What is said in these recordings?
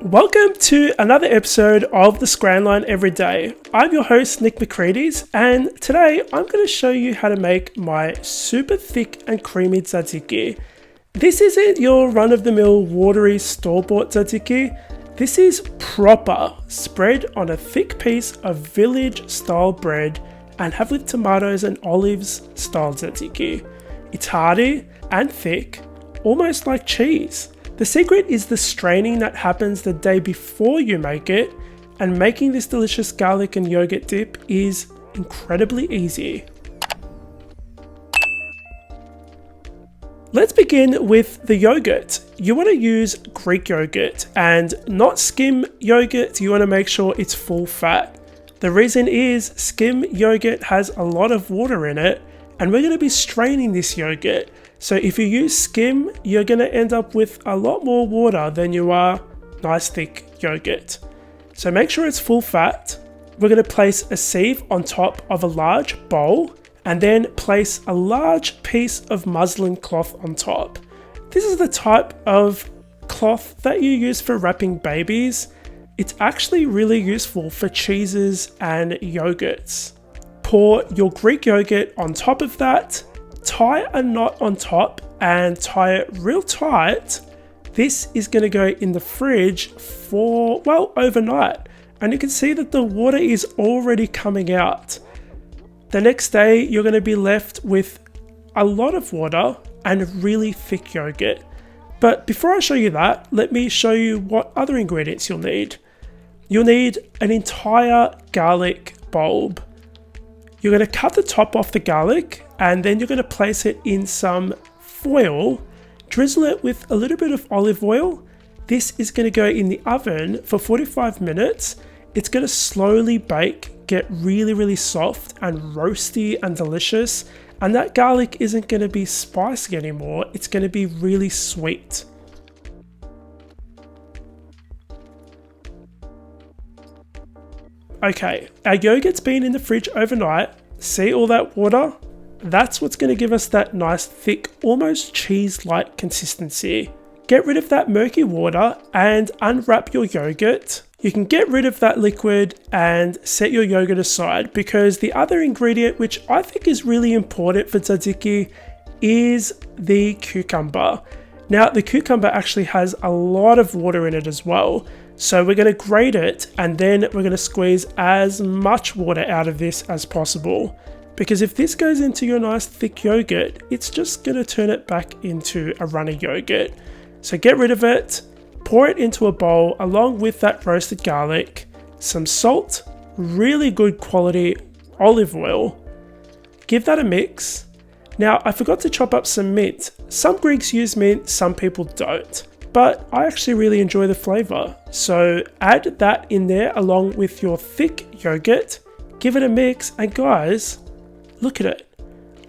Welcome to another episode of the Scranline Every Day. I'm your host, Nick McCreadys, and today I'm going to show you how to make my super thick and creamy tzatziki. This isn't your run-of-the-mill watery store-bought tzatziki. This is proper, spread on a thick piece of village-style bread and have with tomatoes and olives style tzatziki. It's hearty and thick, almost like cheese. The secret is the straining that happens the day before you make it, and making this delicious garlic and yogurt dip is incredibly easy. Let's begin with the yogurt. You want to use Greek yogurt and not skim yogurt. You want to make sure it's full fat. The reason is skim yogurt has a lot of water in it, and we're going to be straining this yogurt. So if you use skim, you're going to end up with a lot more water than you are nice thick yogurt. So make sure it's full fat. We're going to place a sieve on top of a large bowl and then place a large piece of muslin cloth on top. This is the type of cloth that you use for wrapping babies. It's actually really useful for cheeses and yogurts. Pour your Greek yogurt on top of that. Tie a knot on top and tie it real tight. This is going to go in the fridge for, well, overnight. And you can see that the water is already coming out. The next day, you're going to be left with a lot of water and really thick yogurt. But before I show you that, let me show you what other ingredients you'll need. You'll need an entire garlic bulb. You're going to cut the top off the garlic and then you're going to place it in some foil, drizzle it with a little bit of olive oil. This is going to go in the oven for 45 minutes. It's going to slowly bake, get really, really soft and roasty and delicious. And that garlic isn't going to be spicy anymore. It's going to be really sweet. Okay, our yogurt's been in the fridge overnight. See all that water? That's what's going to give us that nice thick, almost cheese-like consistency. Get rid of that murky water and unwrap your yogurt. You can get rid of that liquid and set your yogurt aside, because the other ingredient, which I think is really important for tzatziki, is the cucumber. Now, the cucumber actually has a lot of water in it as well. So we're going to grate it and then we're going to squeeze as much water out of this as possible. Because if this goes into your nice thick yogurt, it's just going to turn it back into a runny yogurt. So get rid of it, pour it into a bowl along with that roasted garlic, some salt, really good quality olive oil. Give that a mix. Now, I forgot to chop up some mint. Some Greeks use mint, some people don't. But I actually really enjoy the flavor. So add that in there along with your thick yogurt, give it a mix, and guys, look at it.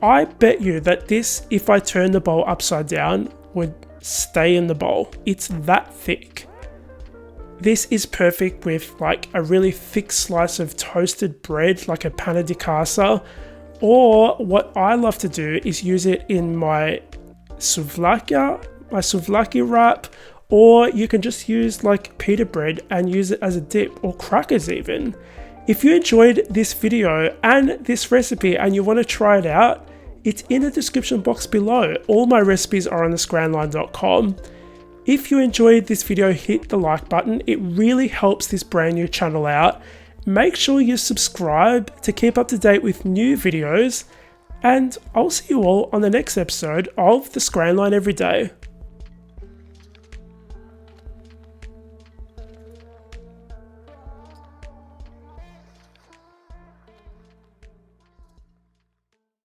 I bet you that this, if I turn the bowl upside down, would stay in the bowl. It's that thick. This is perfect with like a really thick slice of toasted bread, like a panna di casa, or what I love to do is use it in my souvlaki wrap, or you can just use like pita bread and use it as a dip, or crackers even. If you enjoyed this video and this recipe and you want to try it out, it's in the description box below. All my recipes are on thescranline.com. If you enjoyed this video, hit the like button. It really helps this brand new channel out. Make sure you subscribe to keep up to date with new videos, and I'll see you all on the next episode of The Scranline Every Day.